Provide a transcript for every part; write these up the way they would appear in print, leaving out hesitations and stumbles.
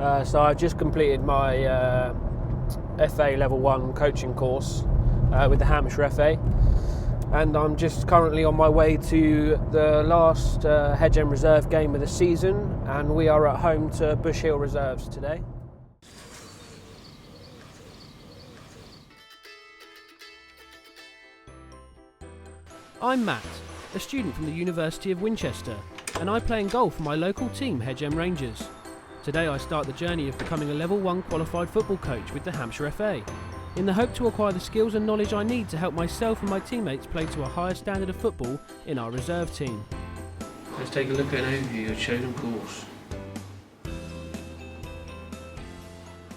So I've just completed my FA Level 1 coaching course with the Hampshire FA, and I'm just currently on my way to the last Hedge End Reserve game of the season, and we are at home to Bush Hill Reserves today. I'm Matt, a student from the University of Winchester, and I play in goal for my local team, Hedge End Rangers. Today I start the journey of becoming a Level 1 qualified football coach with the Hampshire FA, in the hope to acquire the skills and knowledge I need to help myself and my teammates play to a higher standard of football in our reserve team. Let's take a look at an overview of chosen course.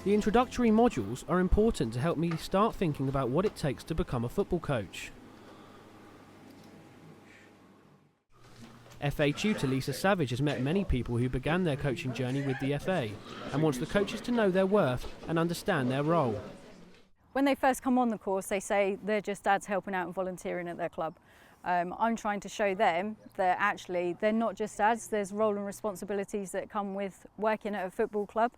The introductory modules are important to help me start thinking about what it takes to become a football coach. FA tutor Lisa Savage has met many people who began their coaching journey with the FA and wants the coaches to know their worth and understand their role. When they first come on the course, they say they're just dads helping out and volunteering at their club. I'm trying to show them that actually they're not just dads, there's role and responsibilities that come with working at a football club.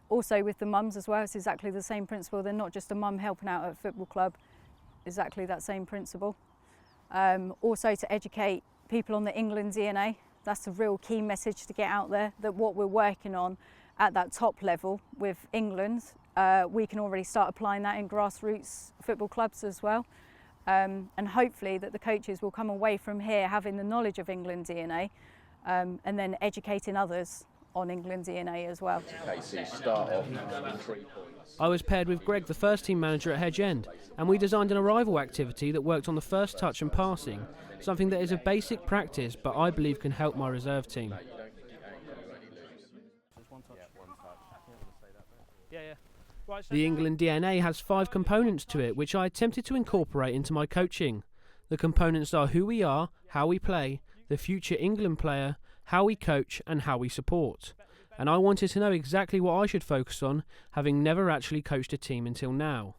Also with the mums as well, it's exactly the same principle. They're not just a mum helping out at a football club, exactly that same principle. Also to educate people on the England DNA, that's a real key message to get out there, that what we're working on at that top level with England, we can already start applying that in grassroots football clubs as well. And hopefully that the coaches will come away from here having the knowledge of England DNA and then educating others on England DNA as well. I was paired with Greg, the first team manager at Hedge End, and we designed an arrival activity that worked on the first touch and passing, something that is a basic practice but I believe can help my reserve team. The England DNA has 5 components to it which I attempted to incorporate into my coaching. The components are who we are, how we play, the future England player, how we coach and how we support. And I wanted to know exactly what I should focus on, having never actually coached a team until now.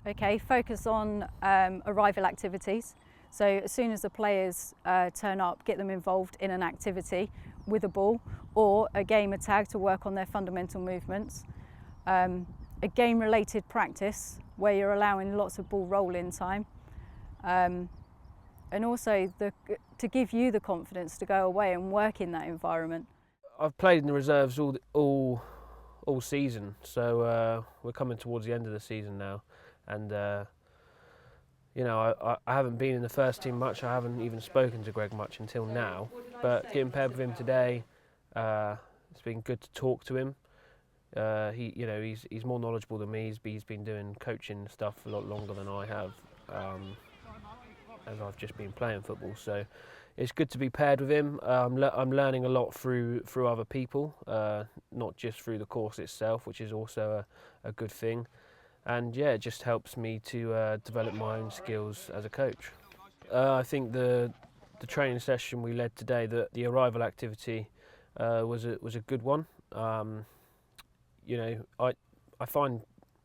Okay, focus on arrival activities. So as soon as the players turn up, get them involved in an activity with a ball or a game of tag to work on their fundamental movements. A game-related practice where you're allowing lots of ball roll-in time. And also to give you the confidence to go away and work in that environment. I've played in the reserves all season, so we're coming towards the end of the season now, and you know, I haven't been in the first team much. I haven't even spoken to Greg much until now, but getting paired with him today, it's been good to talk to him. He's more knowledgeable than me. He's been doing coaching stuff a lot longer than I have, as I've just been playing football. So it's good to be paired with him. I'm learning a lot through other people, not just through the course itself, which is also a good thing. And yeah, it just helps me to develop my own skills as a coach. I think the training session we led today, the arrival activity, was a good one. You know, I find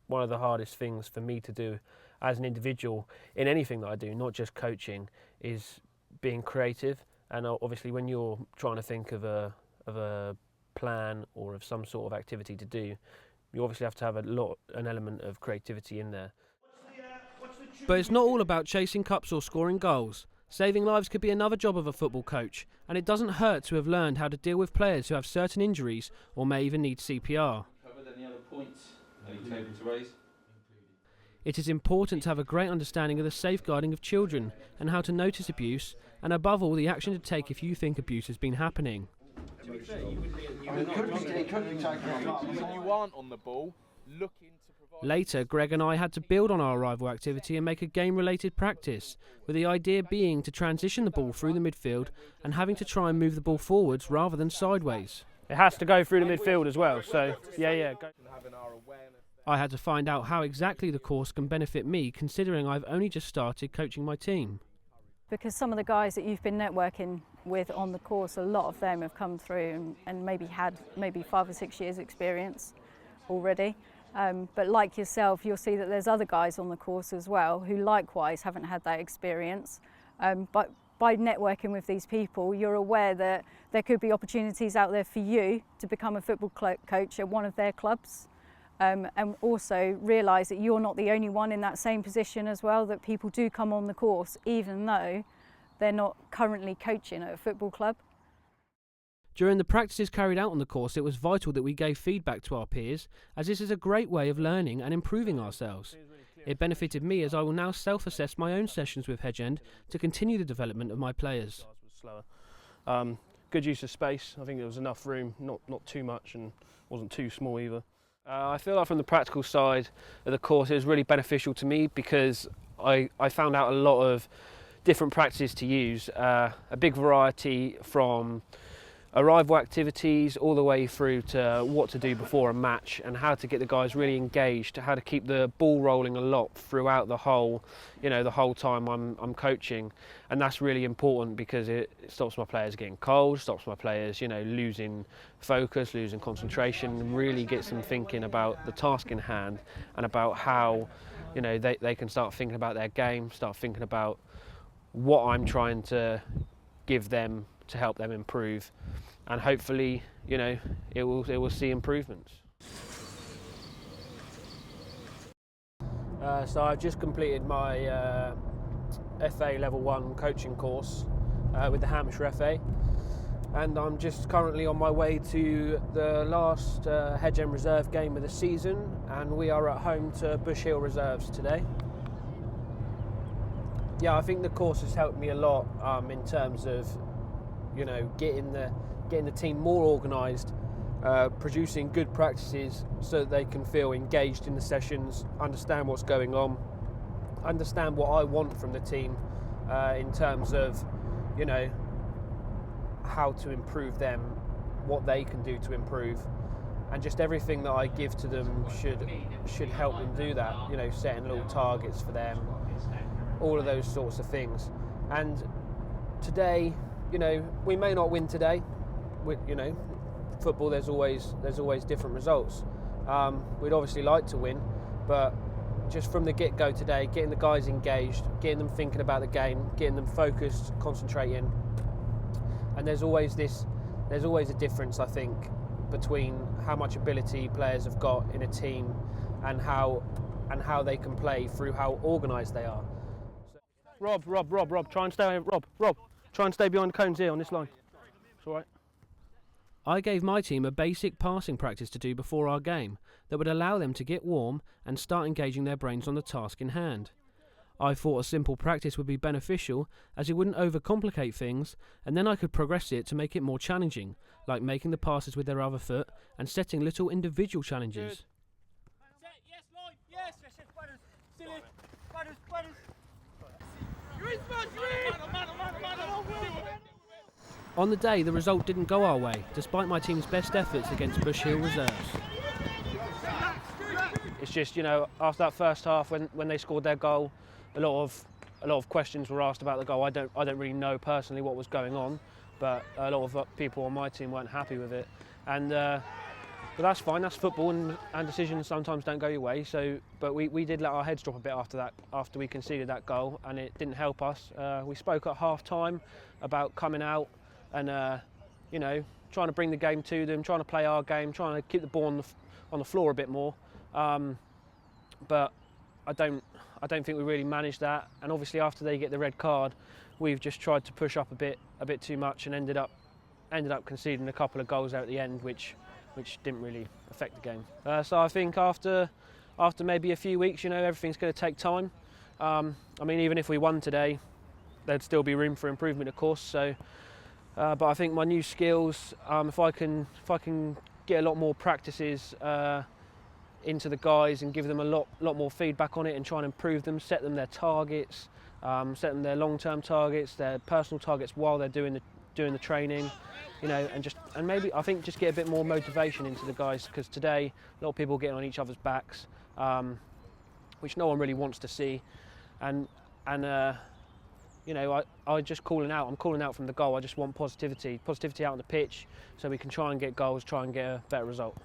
one of the hardest things for me to do as an individual in anything that I do, not just coaching, is being creative. And obviously when you're trying to think of a plan or of some sort of activity to do, you obviously have to have an element of creativity in there. But it's not all about chasing cups or scoring goals. Saving lives could be another job of a football coach, and it doesn't hurt to have learned how to deal with players who have certain injuries or may even need CPR. Any other points that you're able to raise? It is important to have a great understanding of the safeguarding of children and how to notice abuse, and above all the action to take if you think abuse has been happening. To be fair, you aren't on the ball looking to provide... Later, Greg and I had to build on our arrival activity and make a game-related practice, with the idea being to transition the ball through the midfield and having to try and move the ball forwards rather than sideways. It has to go through the midfield as well, so yeah. I had to find out how exactly the course can benefit me, considering I've only just started coaching my team. Because some of the guys that you've been networking with on the course, a lot of them have come through and maybe had 5 or 6 years experience already. But like yourself, you'll see that there's other guys on the course as well who likewise haven't had that experience, but by networking with these people, you're aware that there could be opportunities out there for you to become a football coach at one of their clubs. And also realise that you're not the only one in that same position as well, that people do come on the course even though they're not currently coaching at a football club. During the practices carried out on the course, it was vital that we gave feedback to our peers, as this is a great way of learning and improving ourselves. It benefited me, as I will now self-assess my own sessions with Hedgend to continue the development of my players. Good use of space. I think there was enough room, not too much, and wasn't too small either. I feel like from the practical side of the course it was really beneficial to me, because I found out a lot of different practices to use, a big variety from arrival activities all the way through to what to do before a match and how to get the guys really engaged, how to keep the ball rolling a lot throughout the whole time I'm coaching. And that's really important, because it stops my players getting cold, stops my players losing focus, losing concentration, and really gets them thinking about the task in hand and about how they can start thinking about their game, start thinking about what I'm trying to give them to help them improve, and hopefully it will see improvements. So I've just completed my FA Level 1 coaching course with the Hampshire FA, and I'm just currently on my way to the last Hedgend Reserve game of the season, and we are at home to Bush Hill Reserves today. Yeah, I think the course has helped me a lot in terms of getting the team more organised, producing good practices so that they can feel engaged in the sessions, understand what's going on, understand what I want from the team in terms of how to improve them, what they can do to improve, and just everything that I give to them should help them do that. Setting little targets for them, all of those sorts of things. And today, we may not win today. Football, there's always different results. We'd obviously like to win, but just from the get-go today, getting the guys engaged, getting them thinking about the game, getting them focused, concentrating, and there's always a difference, I think, between how much ability players have got in a team and how they can play through how organised they are. Rob, try and stay. Rob, try and stay behind the cones here on this line. It's all right. I gave my team a basic passing practice to do before our game that would allow them to get warm and start engaging their brains on the task in hand. I thought a simple practice would be beneficial, as it wouldn't overcomplicate things, and then I could progress it to make it more challenging, like making the passes with their other foot and setting little individual challenges. On the day, the result didn't go our way, despite my team's best efforts against Bush Hill Reserves. It's just, after that first half, when they scored their goal, a lot of questions were asked about the goal. I don't really know personally what was going on, but a lot of people on my team weren't happy with it, but that's fine. That's football, and decisions sometimes don't go your way. But we did let our heads drop a bit after we conceded that goal, and it didn't help us. We spoke at half time about coming out and trying to bring the game to them, trying to play our game, trying to keep the ball on the floor a bit more. But I don't think we really managed that. And obviously after they get the red card, we've just tried to push up a bit too much, and ended up conceding a couple of goals out at the end, which didn't really affect the game. So I think after maybe a few weeks, everything's going to take time. Even if we won today, there'd still be room for improvement, of course. So, but I think my new skills, if I can get a lot more practices into the guys and give them a lot more feedback on it, and try and improve them, set them their targets, set them their long-term targets, their personal targets while they're doing the training, and maybe I think just get a bit more motivation into the guys, because today a lot of people getting on each other's backs, which no one really wants to see, and I just calling out. I'm calling out from the goal. I just want positivity out on the pitch, so we can try and get goals, try and get a better result.